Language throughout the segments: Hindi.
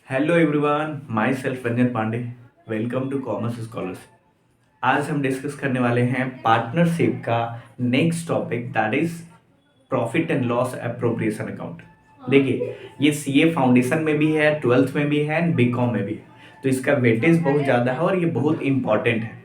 Hello everyone, myself Ranjan Pandey. Welcome to commerce scholars. आज हम डिस्कस करने वाले हैं पार्टनरशिप का next topic, that is profit and loss appropriation account. देखिए, ये सीए फाउंडेशन में भी है, ट्वेल्थ में भी है एंड बीकॉम में भी है, तो इसका वेटेज बहुत ज़्यादा है और ये बहुत इंपॉर्टेंट है।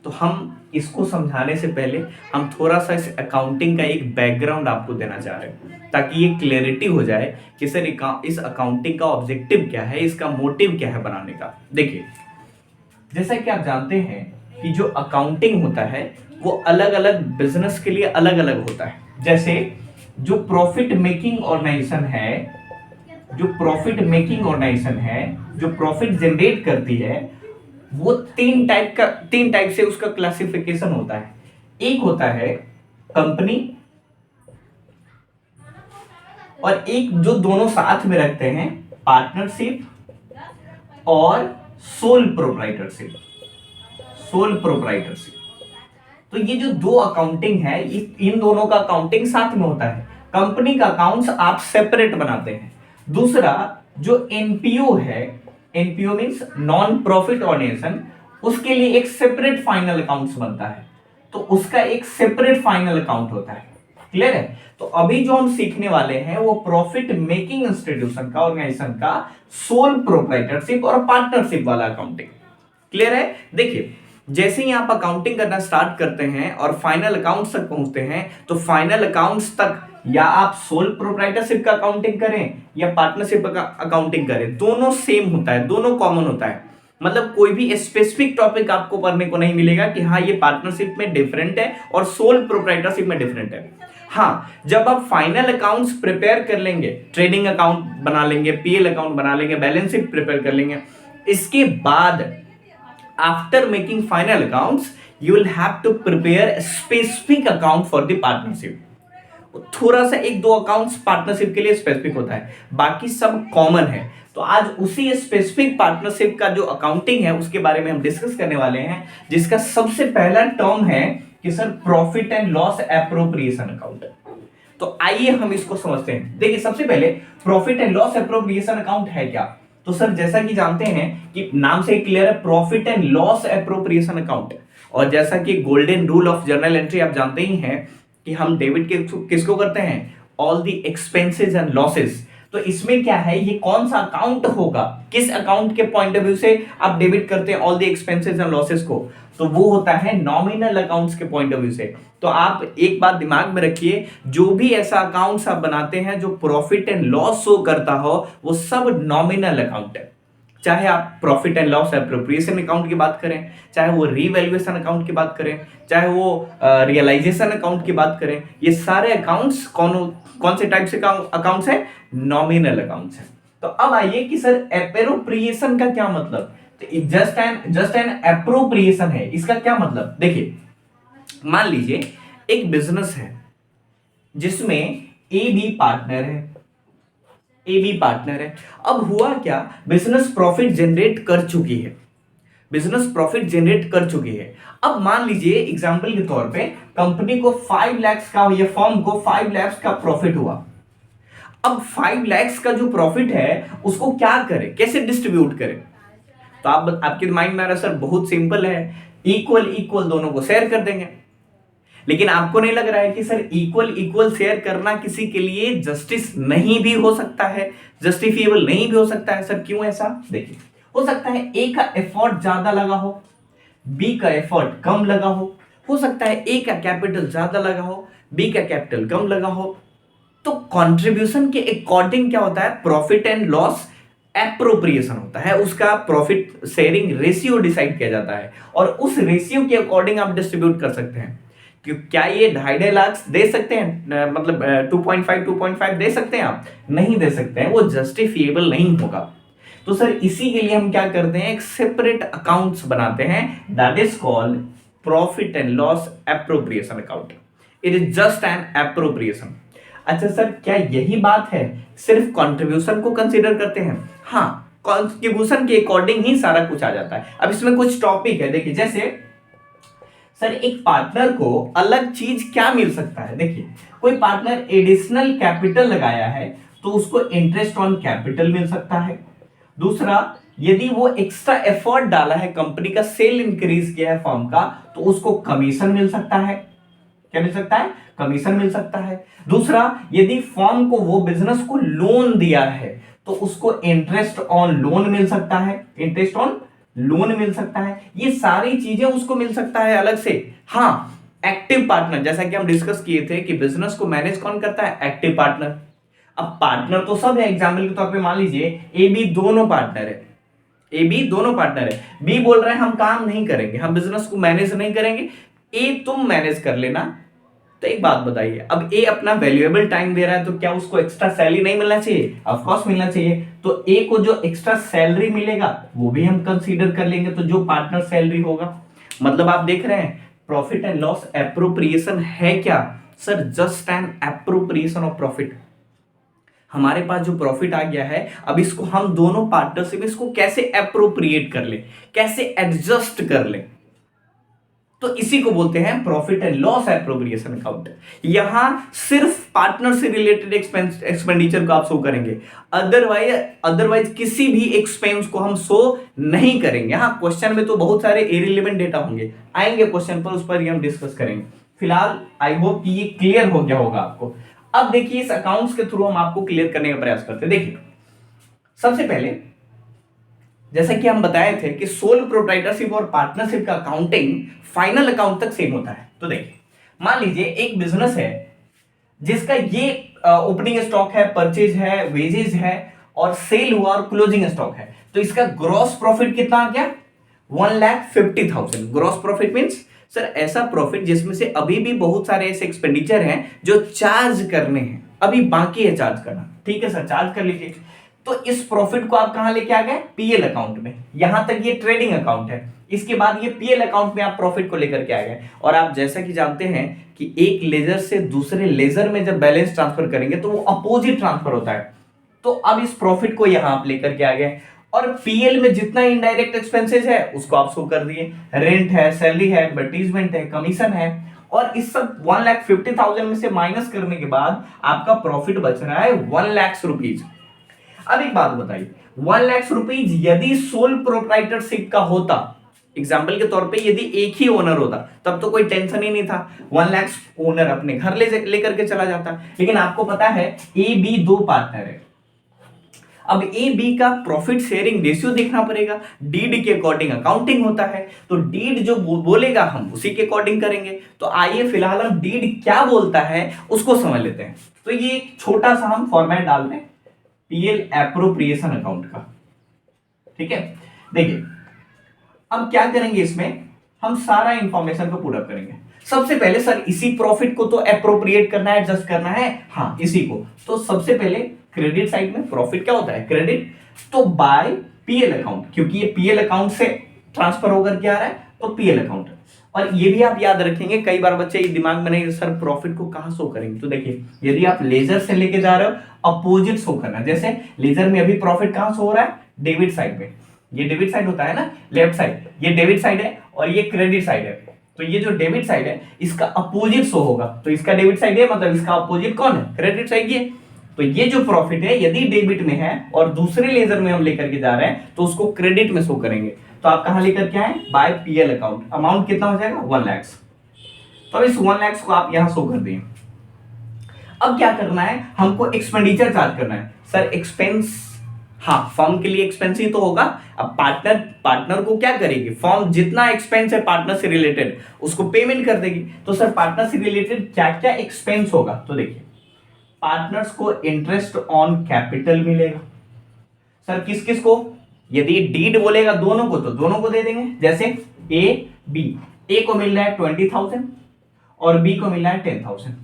तो हम इसको समझाने से पहले हम थोड़ा सा इस अकाउंटिंग का एक बैकग्राउंड आपको देना चाह रहे हैं, ताकि ये क्लैरिटी हो जाए कि सर इस अकाउंटिंग का ऑब्जेक्टिव क्या है, इसका मोटिव क्या है बनाने का। देखिए, जैसा कि आप जानते हैं कि जो अकाउंटिंग होता है वो अलग अलग बिजनेस के लिए अलग अलग होता है। जैसे जो प्रॉफिट मेकिंग ऑर्गेनाइजेशन है, जो प्रॉफिट जनरेट करती है, वो तीन टाइप से उसका क्लासिफिकेशन होता है। एक होता है कंपनी, और एक जो दोनों साथ में रखते हैं, पार्टनरशिप और सोल प्रोप्राइटरशिप। तो ये जो दो अकाउंटिंग है, इन दोनों का अकाउंटिंग साथ में होता है। कंपनी का अकाउंट्स आप सेपरेट बनाते हैं। दूसरा जो एनपीओ है, NPO means non profit organisation, उसके लिए एक सेपरेट फाइनल अकाउंट्स बनता है, तो उसका एक सेपरेट फाइनल अकाउंट होता है। क्लियर है? तो अभी जो हम सीखने वाले हैं वो प्रॉफिट मेकिंग इंस्टीट्यूशन का, ऑर्गेनाइजेशन का सोल प्रोप्राइटरशिप और पार्टनरशिप वाला अकाउंटिंग। क्लियर है? देखिए, जैसे ही आप अकाउंटिंग करना स्टार्ट करते हैं और फाइनल अकाउंट्स तक पहुंचते हैं, तो फाइनल अकाउंट्स तक या आप सोल प्रोप्राइटरशिप का अकाउंटिंग करें या पार्टनरशिप का अकाउंटिंग करें, दोनों सेम होता है, दोनों कॉमन होता है। मतलब कोई भी स्पेसिफिक टॉपिक आपको पढ़ने को नहीं मिलेगा कि हाँ ये पार्टनरशिप में डिफरेंट है और सोल प्रोप्राइटरशिप में डिफरेंट है। हाँ, जब आप फाइनल अकाउंट्स प्रिपेयर कर लेंगे, ट्रेडिंग अकाउंट बना लेंगे, पीएल अकाउंट बना लेंगे, बैलेंस शीट प्रिपेयर कर लेंगे, इसके बाद after making final accounts you will have to prepare specific account for the partnership. थोड़ा सा एक दो अकाउंट्स पार्टनरशिप के लिए स्पेसिफिक होता है, बाकी सब कॉमन है। तो आज उसी स्पेसिफिक पार्टनरशिप का जो अकाउंटिंग है उसके बारे में हम डिस्कस करने वाले हैं, जिसका सबसे पहला टर्म है कि sir profit and loss appropriation account. तो आइए हम इसको समझते हैं। देखिए, सबसे पहले profit and loss appropriation account है क्या? तो सर जैसा कि जानते हैं कि नाम से क्लियर है, profit and loss appropriation account. और जैसा कि golden rule of journal entry आप जानते ही हैं कि हम डेबिट किसको करते हैं? All the expenses and losses. तो इसमें क्या है, ये कौन सा अकाउंट होगा, किस अकाउंट के पॉइंट ऑफ व्यू से आप डेबिट करते हैं all the expenses and losses को? तो वो होता है नॉमिनल अकाउंट्स के पॉइंट ऑफ व्यू से। तो आप एक बात दिमाग में रखिए, जो भी ऐसा अकाउंट्स आप बनाते हैं जो प्रॉफिट एंड लॉस शो करता हो, वो सब नॉमिनल अकाउंट है। चाहे आप profit and loss appropriation account की बात करें, चाहे वो रीवैल्यूएशन अकाउंट की बात करें, चाहे वो रियलाइजेशन अकाउंट की बात करें, ये सारे अकाउंट्स कौन से टाइप से अकाउंट्स है? नॉमिनल अकाउंट्स है। तो अब आइए कि सर एप्रोप्रिएशन का क्या मतलब? तो जस्ट एन एप्रोप्रिएशन है, इसका क्या मतलब? देखिए, मान लीजिए एक बिजनेस है जिसमें ए बी पार्टनर है। अब हुआ क्या, बिजनेस प्रॉफिट जनरेट कर चुकी है। अब मान लीजिए एग्जांपल के तौर पे कंपनी को 5 लाख का या फर्म को 5 लाख का प्रॉफिट हुआ। अब 5 लाख का जो प्रॉफिट है उसको क्या करें, कैसे डिस्ट्रीब्यूट करें? तो आपके माइंड में आ रहा है सर बहुत सिंपल है, इक्वल दोनों को शेयर कर देंगे। लेकिन आपको नहीं लग रहा है कि सर इक्वल शेयर करना किसी के लिए जस्टिस नहीं भी हो सकता है, जस्टिफिएबल नहीं भी हो सकता है? सर क्यों ऐसा? देखिए, हो सकता है ए का एफर्ट ज्यादा लगा हो, बी का एफर्ट कम लगा हो सकता है ए का कैपिटल ज्यादा लगा हो, बी का कैपिटल कम लगा हो। तो कंट्रीब्यूशन के अकॉर्डिंग क्या होता है? प्रॉफिट एंड लॉस एप्रोप्रिएशन होता है, उसका प्रॉफिट शेयरिंग रेशियो डिसाइड किया जाता है और उस रेशियो के अकॉर्डिंग आप डिस्ट्रीब्यूट कर सकते हैं। क्या ये 2.5 लाख दे सकते हैं, मतलब 2.5 दे सकते हैं? आप नहीं दे सकते हैं, वो जस्टिफिएबल नहीं होगा। तो सर इसी के लिए हम क्या करते हैं, एक सेपरेट अकाउंट्स बनाते हैं, that is called profit and loss appropriation account. It is just an appropriation. अच्छा सर, क्या यही बात है, सिर्फ कंट्रीब्यूशन को कंसीडर करते हैं? हाँ, कंट्रीब्यूशन के अकॉर्डिंग ही सारा कुछ आ जाता है। अब इसमें कुछ टॉपिक है, देखिए, जैसे सर एक पार्टनर को अलग चीज क्या मिल सकता है? देखिए, कोई पार्टनर एडिशनल कैपिटल लगाया है तो उसको इंटरेस्ट ऑन कैपिटल मिल सकता है। दूसरा, यदि वो एक्स्ट्रा एफर्ट डाला है, कंपनी का सेल इंक्रीज किया है फर्म का, तो उसको कमीशन मिल सकता है। क्या मिल सकता है? कमीशन मिल सकता है। दूसरा, यदि फर्म को वो बिजनेस को लोन दिया है तो उसको इंटरेस्ट ऑन लोन मिल सकता है, इंटरेस्ट ऑन लोन मिल सकता है। ये सारी चीजें उसको मिल सकता है अलग से। हाँ, एक्टिव पार्टनर, जैसा कि हम डिस्कस किए थे कि बिजनेस को मैनेज कौन करता है? Active partner. अब पार्टनर तो सब है, एग्जाम्पल के तौर पे मान लीजिए ए बी दोनों पार्टनर है, ए बी दोनों पार्टनर है। बी बोल रहे हैं हम काम नहीं करेंगे, हम बिजनेस को मैनेज नहीं करेंगे, ए तुम मैनेज कर लेना। तो एक बात बताइए, अब ए अपना वैल्यूएबल टाइम दे रहा है तो क्या उसको एक्स्ट्रा सैलरी नहीं मिलना चाहिए? ऑफ कोर्स मिलना चाहिए। तो ए को जो एक्स्ट्रा सैलरी मिलेगा वो भी हम कंसीडर कर लेंगे, तो जो पार्टनर सैलरी होगा। मतलब आप देख रहे हैं प्रॉफिट एंड लॉस एप्रोप्रिएशन है क्या? Sir just an appropriation of profit. हमारे पास जो प्रॉफिट आ गया है, अब इसको हम दोनों पार्टनरशिप में इसको कैसे एप्रोप्रिएट कर ले, कैसे एडजस्ट कर ले, तो इसी को बोलते हैं profit and loss appropriation account. यहां सिर्फ पार्टनर से रिलेटेड एक्सपेंडिचर को आप शो करेंगे, अदरवाइज किसी भी एक्सपेंस को हम शो नहीं करेंगे। हाँ, क्वेश्चन में तो बहुत सारे इररिलेवेंट डेटा होंगे, आएंगे क्वेश्चन पर, उस पर ही हम डिस्कस करेंगे। फिलहाल आई होप कि ये क्लियर हो गया होगा आपको। अब देखिए, इस अकाउंट्स के थ्रू हम आपको क्लियर करने का प्रयास करते हैं। देखिए, सबसे पहले जैसा कि हम बताए थे कि सोल प्रोप्राइटरशिप और पार्टनरशिप का अकाउंटिंग फाइनल अकाउंट तक सेम होता है। तो देखिए, मान लीजिए एक बिजनेस है जिसका ये ओपनिंग स्टॉक है, परचेज है, वेजेज है और सेल हुआ और क्लोजिंग स्टॉक है, तो इसका ग्रॉस प्रॉफिट कितना आ गया? 1,50,000। ग्रॉस प्रॉफिट मींस सर ऐसा प्रॉफिट जिसमें से अभी भी बहुत सारे ऐसे एक्सपेंडिचर हैं जो चार्ज करने हैं, अभी बाकी है चार्ज करना। ठीक है सर, चार्ज कर लीजिए। तो इस प्रॉफिट को आप कहां लेके आ गए? पीएल अकाउंट में। यहां तक ये ट्रेडिंग अकाउंट है, इसके बाद ये पीएल अकाउंट में आप प्रॉफिट को लेकर के आ गए। और आप जैसा कि जानते हैं कि एक लेजर से दूसरे लेजर में जब बैलेंस ट्रांसफर करेंगे तो वो अपोजिट ट्रांसफर होता है। तो अब इस प्रॉफिट को यहां आप लेकर के आ गए, और पीएल में जितना इनडायरेक्ट एक्सपेंसेस है उसको आप शो कर दिए। रेंट है, सैलरी है, एडवर्टीजमेंट है, कमीशन है, और इस सब 1,50,000 में से माइनस करने के बाद आपका प्रॉफिट बच रहा है 1,00,000 रुपीज। अब एक बात बताइए, 1,00,000 रुपीज यदि सोल प्रोप्राइटरशिप का होता, एग्जाम्पल के तौर पे यदि एक ही ओनर होता तब तो कोई टेंशन ही नहीं था, 1,00,000 ओनर अपने घर लेकर के चला जाता। लेकिन आपको पता है ए बी दो पार्टनर है, अब ए बी का प्रॉफिट शेयरिंग रेशियो देखना पड़ेगा। डीड के अकॉर्डिंग अकाउंटिंग होता है, तो डीड जो बोलेगा हम उसी के अकॉर्डिंग करेंगे। तो आइए फिलहाल हम डीड क्या बोलता है उसको समझ लेते हैं। तो ये एक छोटा सा हम फॉर्मेट डालते हैं पीएल एप्रोप्रिएशन अकाउंट का। ठीक है, देखिए अब क्या करेंगे, इसमें हम सारा इंफॉर्मेशन को पूरा करेंगे। सबसे पहले सर इसी प्रॉफिट को तो एप्रोप्रिएट करना है, एडजस्ट करना है। हाँ, इसी को। तो सबसे पहले क्रेडिट साइड में प्रॉफिट क्या होता है? क्रेडिट। तो बाय पीएल अकाउंट, क्योंकि ये पीएल अकाउंट से ट्रांसफर होकर के आ रहा है, तो पीएल अकाउंट। और ये भी आप याद रखेंगे, कई बार बच्चे दिमाग में नहीं, सर प्रॉफिट को कहां शो करेंगे? तो देखिए, यदि आप लेजर से लेके जा रहे हो, अपोजिट शो करना। जैसे लेजर में अभी प्रॉफिट कहां शो हो रहा है? डेबिट साइड में। ये डेबिट साइड होता है ना, लेफ्ट साइड, ये डेबिट साइड है और ये क्रेडिट साइड है। तो ये जो डेबिट साइड है इसका अपोजिट शो होगा, तो इसका डेबिट साइड है, मतलब इसका अपोजिट कौन है? Credit side. ये तो ये जो प्रॉफिट है यदि डेबिट में है और दूसरे लेजर में हम लेकर के जा रहे हैं तो उसको क्रेडिट में शो करेंगे। तो आप कहां लेकर के आए? Bye PL account. अमाउंट कितना हो जाएगा? 1,00,000। तो इस 1,00,000 को आप यहां शो कर दें। अब क्या करना है, हमको एक्सपेंडिचर चार्ज करना है। सर एक्सपेंस, हाँ फर्म के लिए एक्सपेंस ही तो होगा। अब पार्टनर को क्या करेगी? फर्म जितना एक्सपेंस है पार्टनर से रिलेटेड उसको पेमेंट कर देगी। तो सर पार्टनर से रिलेटेड क्या क्या एक्सपेंस होगा? तो देखिए, पार्टनर्स को इंटरेस्ट ऑन कैपिटल मिलेगा। सर किस किस को? यदि डीड बोलेगा दोनों को तो दोनों को दे देंगे। जैसे ए बी, ए को मिल रहा है 20,000 और बी को मिल रहा है 10,000,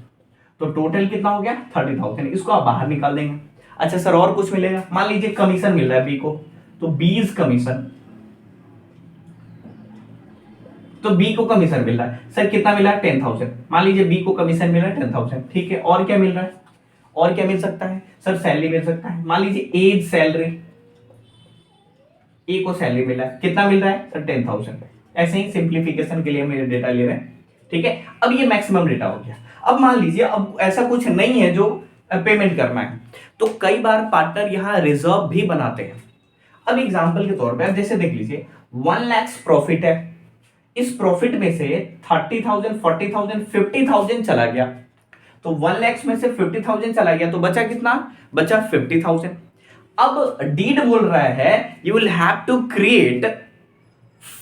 तो टोटल कितना हो गया? 30,000। इसको आप बाहर निकाल देंगे। अच्छा सर और कुछ मिलेगा? मान लीजिए कमीशन मिल रहा है बी को, तो बीज कमीशन, तो बी को कमीशन मिल रहा है। सर कितना मिला है? 10,000। मान लीजिए बी को कमीशन मिल रहा है 10,000। ठीक है, और क्या मिल रहा है? और क्या मिल सकता है? सर सैलरी मिल सकता है। मान लीजिए एज सैलरी, ए को सैलरी मिला है, कितना मिल रहा है? सर 10,000। ऐसे ही सिंप्लीफिकेशन के लिए हम ये डेटा ले रहे हैं। ठीक है, अब ये मैक्सिमम डेटा हो गया। अब मान लीजिए अब ऐसा कुछ नहीं है जो पेमेंट करना है, तो कई बार पार्टनर यहां रिजर्व भी बनाते हैं। अब एग्जांपल के तौर पे आप जैसे देख लीजिए 1 लाख प्रॉफिट है, इस प्रॉफिट में से 30,000 40,000 50,000 चला गया, तो 1 लाख में से 50,000 चला गया तो बचा कितना, बचा 50,000। अब डीड बोल रहा है you will have to create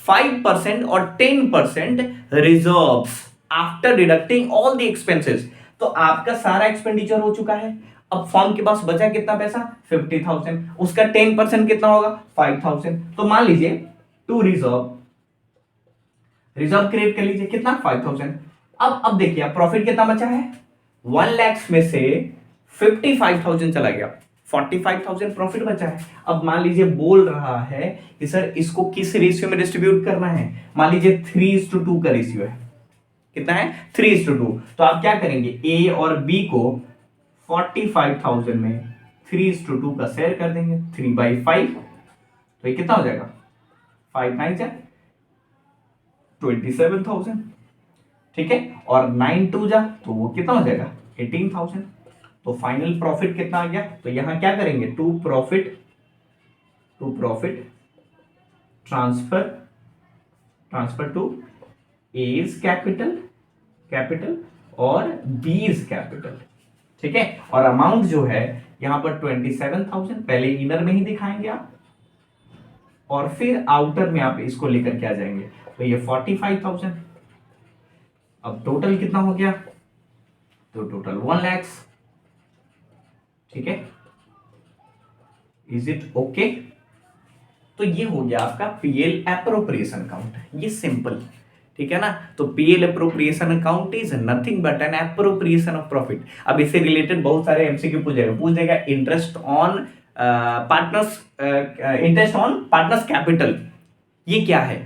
5% और 10% reserves after deducting all the expenses. तो आपका सारा एक्सपेंडिचर हो चुका है, अब फर्म के पास बचा कितना पैसा 50,000, उसका 10% कितना होगा 5,000। तो मान लीजिए टू रिजर्व क्रिएट कर लीजिए, कितना 5,000। अब देखिए प्रॉफिट कितना बचा है, 1 लाख में से 55,000 चला गया, 45,000 प्रॉफिट बचा है। अब मान लीजिए बोल रहा है कि सर इसको किस रेशियो में डिस्ट्रीब्यूट करना है, मान लीजिए 3:2 का रेशियो है, कितना है 3:2। तो आप क्या करेंगे, ए और बी को 45,000 में 3:2 का शेयर कर देंगे, 3/5। तो ये कितना हो जाएगा 5 9 जा 27,000, ठीक है, और 9 2 जा तो वो कितना हो जाएगा 18,000। तो फाइनल प्रॉफिट कितना आ गया, तो यहां क्या करेंगे to profit transfer to A's capital और बीज कैपिटल, ठीक है। और अमाउंट जो है यहां पर 27,000 पहले इनर में ही दिखाएंगे आप, और फिर आउटर में आप इसको लेकर के आ जाएंगे, तो ये 45,000। अब टोटल कितना हो गया, तो टोटल 1 लाख, ठीक है। Is it okay? तो ये हो गया आपका पीएल एप्रोप्रिएशन अकाउंट, ये सिंपल, ठीक है ना। तो PL appropriation account is nothing but an appropriation of profit. अब इससे रिलेटेड बहुत सारे एमसीक्यू पूछ देगा इंटरेस्ट ऑन पार्टनर्स कैपिटल, ये क्या है,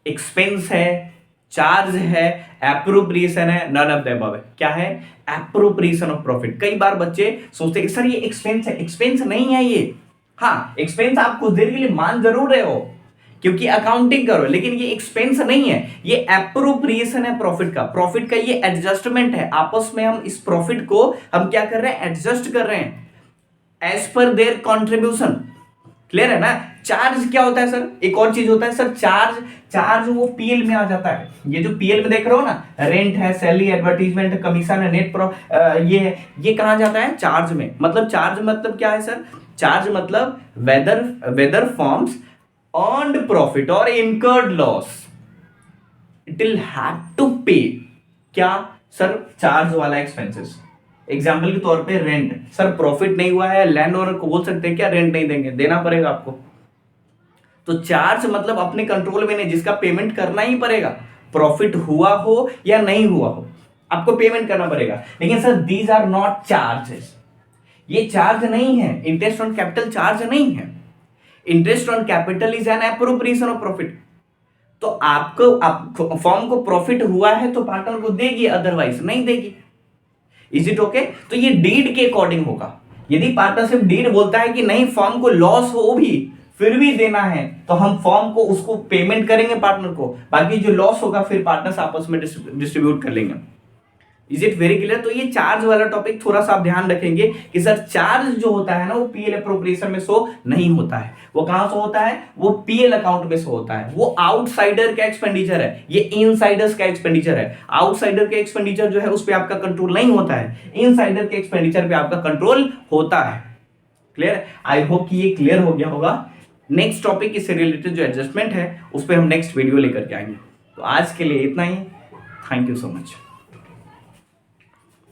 एक्सपेंस है, चार्ज है, एप्रोप्रिएशन है, नन ऑफ द अबव है। क्या है, एप्रोप्रिएशन ऑफ प्रॉफिट। कई बार बच्चे सोचते हैं सर ये एक्सपेंस है, एक्सपेंस नहीं है ये। हाँ एक्सपेंस आप कुछ देर के लिए मान जरूर रहे हो क्योंकि अकाउंटिंग करो, लेकिन ये एक्सपेंस नहीं है, ये एप्रोप्रिएशन है प्रॉफिट का ये एडजस्टमेंट है। आपस में हम इस प्रॉफिट को हम क्या कर रहे हैं, एडजस्ट कर रहे हैं as per their contribution. Clear है ना। चार्ज क्या होता है सर, एक और चीज होता है सर, चार्ज वो पीएल में आ जाता है। ये जो पीएल में देख रहे हो ना, रेंट है, सैलरी, एडवर्टीजमेंट, कमीशन है, नेट ये कहां जाता है, चार्ज में। मतलब चार्ज मतलब क्या है सर, चार्ज मतलब वेदर फॉर्म्स अर्नड प्रॉफिट और incurred loss it will have to pay. क्या सर, चार्ज वाला एक्सपेंसेस। एग्जाम्पल के तौर पे रेंट, सर प्रॉफिट नहीं हुआ है, लैंड ओनर को बोल सकते हैं क्या रेंट नहीं देंगे, देना पड़ेगा आपको। तो चार्ज मतलब अपने कंट्रोल में नहीं, जिसका पेमेंट करना ही पड़ेगा, प्रॉफिट हुआ हो या नहीं हुआ हो आपको पेमेंट करना पड़ेगा। लेकिन sir these are not charges, ये चार्ज नहीं है, इंटरेस्ट ऑन कैपिटल चार्ज नहीं है। Interest on capital is an appropriation of profit. तो आपको फॉर्म को प्रॉफिट हुआ है तो पार्टनर को देगी, अदरवाइज नहीं देगी। Is it okay? तो ये डीड के अकॉर्डिंग होगा। यदि पार्टनरशिप डीड बोलता है कि नहीं फॉर्म को लॉस हो भी फिर भी देना है, तो हम फॉर्म को उसको पेमेंट करेंगे पार्टनर को, बाकी जो लॉस होगा फिर पार्टनर्स आपस में डिस्ट्रीब्यूट कर लेंगे। Is it very clear? तो ये चार्ज वाला टॉपिक थोड़ा सा आप ध्यान रखेंगे कि सर चार्ज जो होता है ना वो पीएल एप्रोप्रिएशन में शो नहीं होता है। वो कहां से होता है, वो पीएल अकाउंट में शो होता है। वो आउटसाइडर का एक्सपेंडिचर है, ये इनसाइडर्स का एक्सपेंडिचर है। आउटसाइडर के एक्सपेंडिचर जो है उस पर आपका कंट्रोल नहीं होता है, इनसाइडर के एक्सपेंडिचर पे आपका कंट्रोल होता है। क्लियर? आई होप कि ये क्लियर हो गया होगा। नेक्स्ट टॉपिक इससे रिलेटेड जो एडजस्टमेंट है उस पर हम नेक्स्ट वीडियो लेकर के आएंगे। तो आज के लिए इतना ही। Thank you so much.